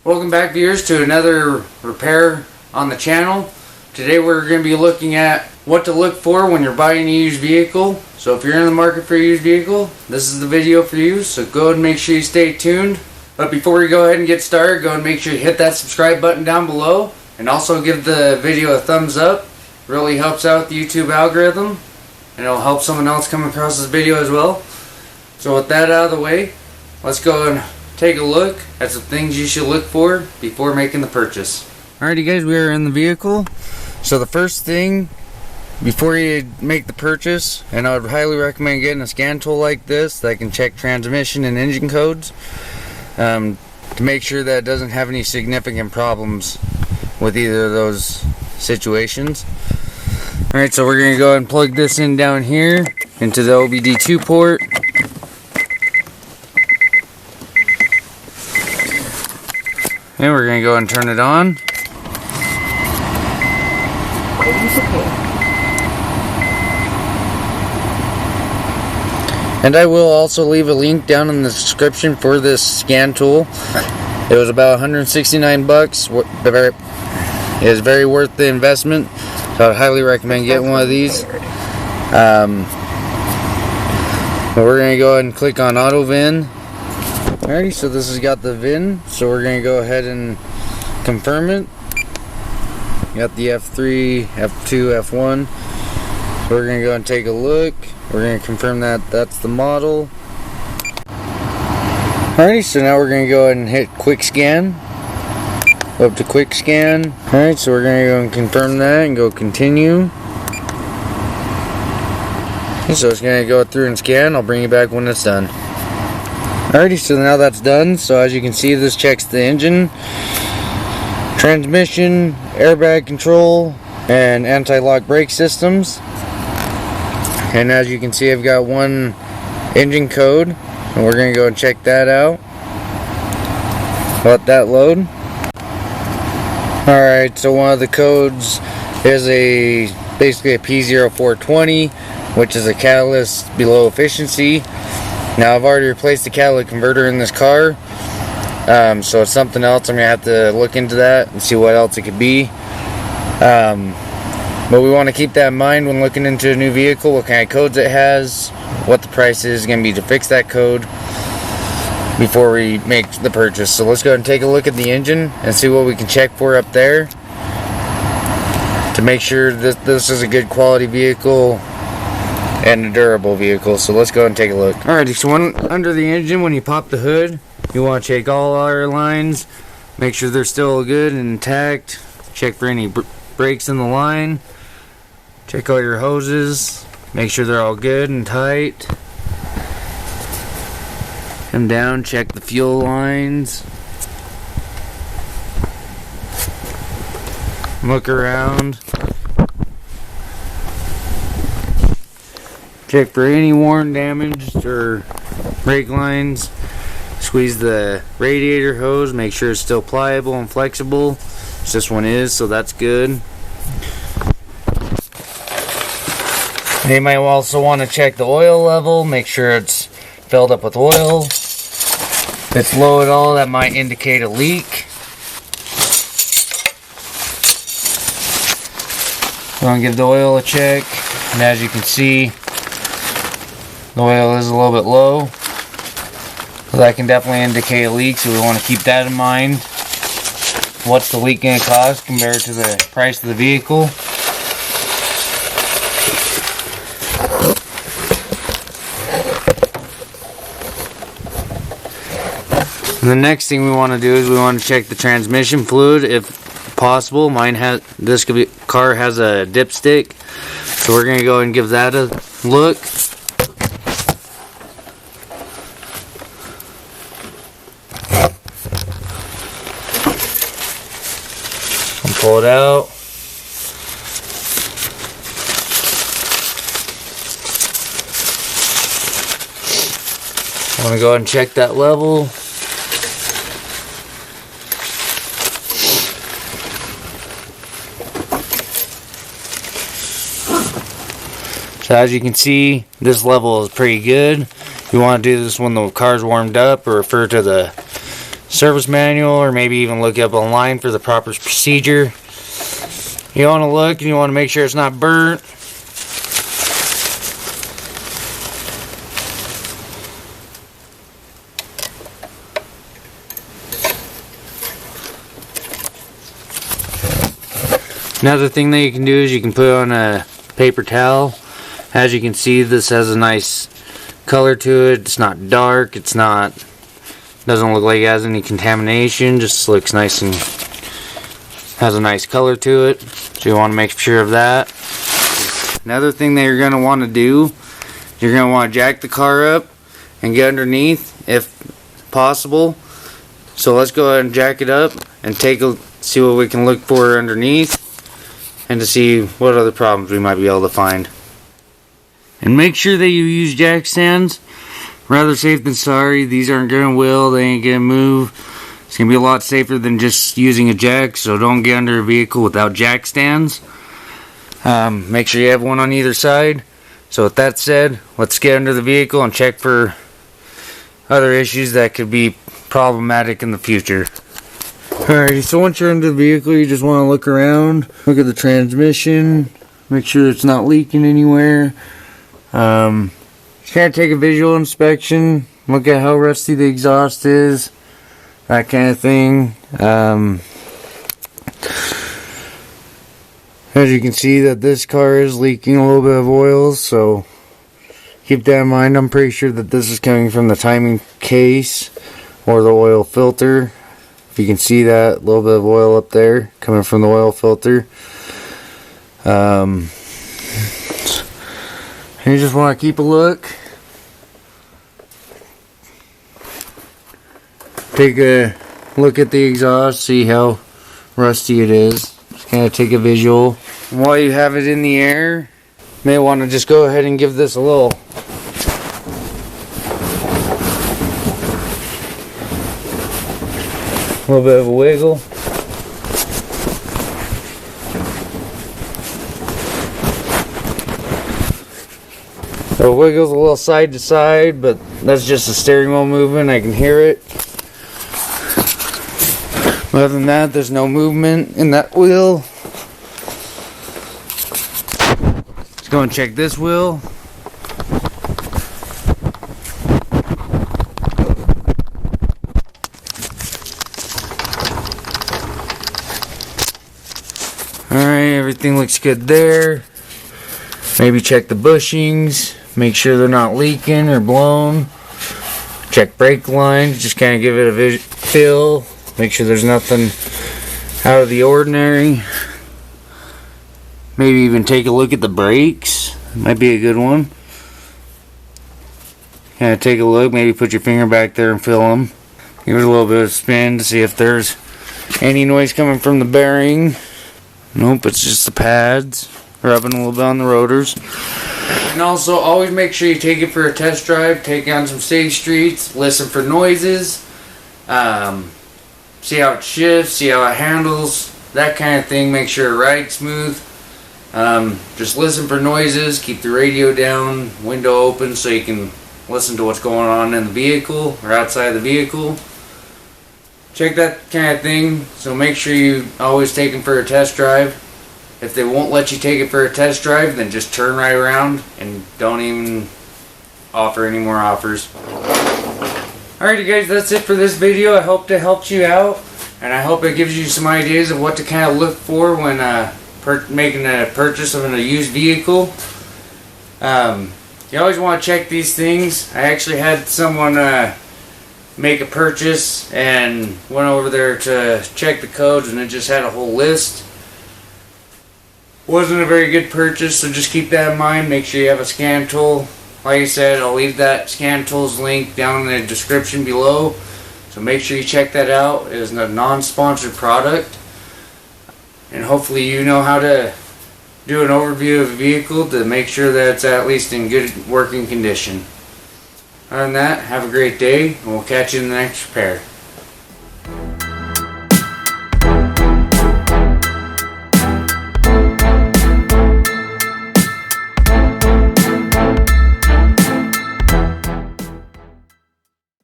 Welcome back, viewers, to another repair on the channel. Today we're going to be looking at what to look for when you're buying a used vehicle. So if you're in the market for a used vehicle, this is the video for you, so go ahead and make sure you stay tuned. But before we go ahead and get started, go ahead and make sure you hit that subscribe button down below, and also give the video a thumbs up. It really helps out the YouTube algorithm, and it'll help someone else come across this video as well. So with that out of the way, let's go and take a look at some things you should look for before making the purchase. Alrighty guys, we are in the vehicle. So the first thing before you make the purchase, and I would highly recommend getting a scan tool like this that can check transmission and engine codes to make sure that it doesn't have any significant problems with either of those situations. Alright, so we're going to go ahead and plug this in down here into the OBD2 port. And we're going to go ahead and turn it on. And I will also leave a link down in the description for this scan tool. It was about 169 bucks. It is very worth the investment. So I'd highly recommend getting one of these. But we're going to go ahead and click on Auto VIN. Alrighty, so this has got the VIN, so we're going to go ahead and confirm it. Got the F3, F2, F1. So we're going to go and take a look. We're going to confirm that that's the model. Alrighty, so now we're going to go ahead and hit quick scan. Up to quick scan. Alright, so we're going to go and confirm that and go continue. So it's going to go through and scan. I'll bring you back when it's done. Alrighty, so now that's done. So as you can see, this checks the engine, transmission, airbag control, and anti-lock brake systems. And as you can see, I've got one engine code, and we're going to go and check that out. Let that load. Alright, so one of the codes is basically a P0420, which is a catalyst below efficiency. Now I've already replaced the catalytic converter in this car, so it's something else. I'm going to have to look into that and see what else it could be. But we want to keep that in mind when looking into a new vehicle, what kind of codes it has, what the price is going to be to fix that code before we make the purchase. So let's go ahead and take a look at the engine and see what we can check for up there to make sure that this is a good quality vehicle and a durable vehicle. So let's go and take a look. Alrighty, so under the engine, when you pop the hood, you want to check all our lines, make sure they're still good and intact, check for any breaks in the line, check all your hoses, make sure they're all good and tight. Come down, check the fuel lines, look around, check for any worn, damaged, or brake lines. Squeeze the radiator hose, make sure it's still pliable and flexible. This one is, so that's good. You might also want to check the oil level, make sure it's filled up with oil. If it's low at all, that might indicate a leak. We're going to give the oil a check, and as you can see, the oil is a little bit low, so that can definitely indicate a leak, so we want to keep that in mind. What's the leak going to cost compared to the price of the vehicle? And the next thing we want to do is we want to check the transmission fluid if possible. This car has a dipstick, so we're going to go ahead and give that a look. Pull it out. I'm going to go ahead and check that level. So as you can see, this level is pretty good. You want to do this when the car's warmed up, or refer to the service manual, or maybe even look up online for the proper procedure. You want to look and you want to make sure it's not burnt. Another thing that you can do is you can put on a paper towel. As you can see, this has a nice color to it. It's not dark, doesn't look like it has any contamination, just looks nice and has a nice color to it. So you want to make sure of that. Another thing that you're going to want to do, you're going to want to jack the car up and get underneath if possible. So let's go ahead and jack it up and see what we can look for underneath, and to see what other problems we might be able to find. And make sure that you use jack stands. Rather safe than sorry. These aren't going to wheel, they ain't going to move. It's going to be a lot safer than just using a jack, so don't get under a vehicle without jack stands. Make sure you have one on either side. So with that said, let's get under the vehicle and check for other issues that could be problematic in the future. Alrighty, so once you're under the vehicle, you just want to look around, look at the transmission, make sure it's not leaking anywhere. Just kind of take a visual inspection, look at how rusty the exhaust is, that kind of thing. As you can see, that this car is leaking a little bit of oil, so keep that in mind. I'm pretty sure that this is coming from the timing case or the oil filter. If you can see that little bit of oil up there coming from the oil filter. You just want to keep a look. Take a look at the exhaust, see how rusty it is. Just kind of take a visual. And while you have it in the air, you may want to just go ahead and give this a little bit of a wiggle. So it wiggles a little side to side, but that's just the steering wheel movement. I can hear it. Other than that, there's no movement in that wheel. Let's go and check this wheel. Alright, everything looks good there. Maybe check the bushings, make sure they're not leaking or blown. Check brake lines, just kind of give it a feel. Make sure there's nothing out of the ordinary. Maybe even take a look at the brakes. Might be a good one. Kind of take a look, maybe put your finger back there and feel them. Give it a little bit of spin to see if there's any noise coming from the bearing. Nope, it's just the pads rubbing a little bit on the rotors. And also always make sure you take it for a test drive, take it on some safe streets, listen for noises, see how it shifts, see how it handles, that kind of thing. Make sure it rides smooth. Just listen for noises, keep the radio down, window open so you can listen to what's going on in the vehicle or outside the vehicle. Check that kind of thing, so make sure you always take them for a test drive. If they won't let you take it for a test drive, then just turn right around and don't even offer any more offers. Alrighty guys, that's it for this video. I hope it helped you out, and I hope it gives you some ideas of what to kind of look for when making a purchase of a used vehicle. You always want to check these things. I actually had someone make a purchase and went over there to check the codes, and it just had a whole list. Wasn't a very good purchase, so just keep that in mind. Make sure you have a scan tool. Like I said, I'll leave that scan tool's link down in the description below, so make sure you check that out. It is a non-sponsored product, and hopefully you know how to do an overview of a vehicle to make sure that it's at least in good working condition. Other than that, have a great day, and we'll catch you in the next repair.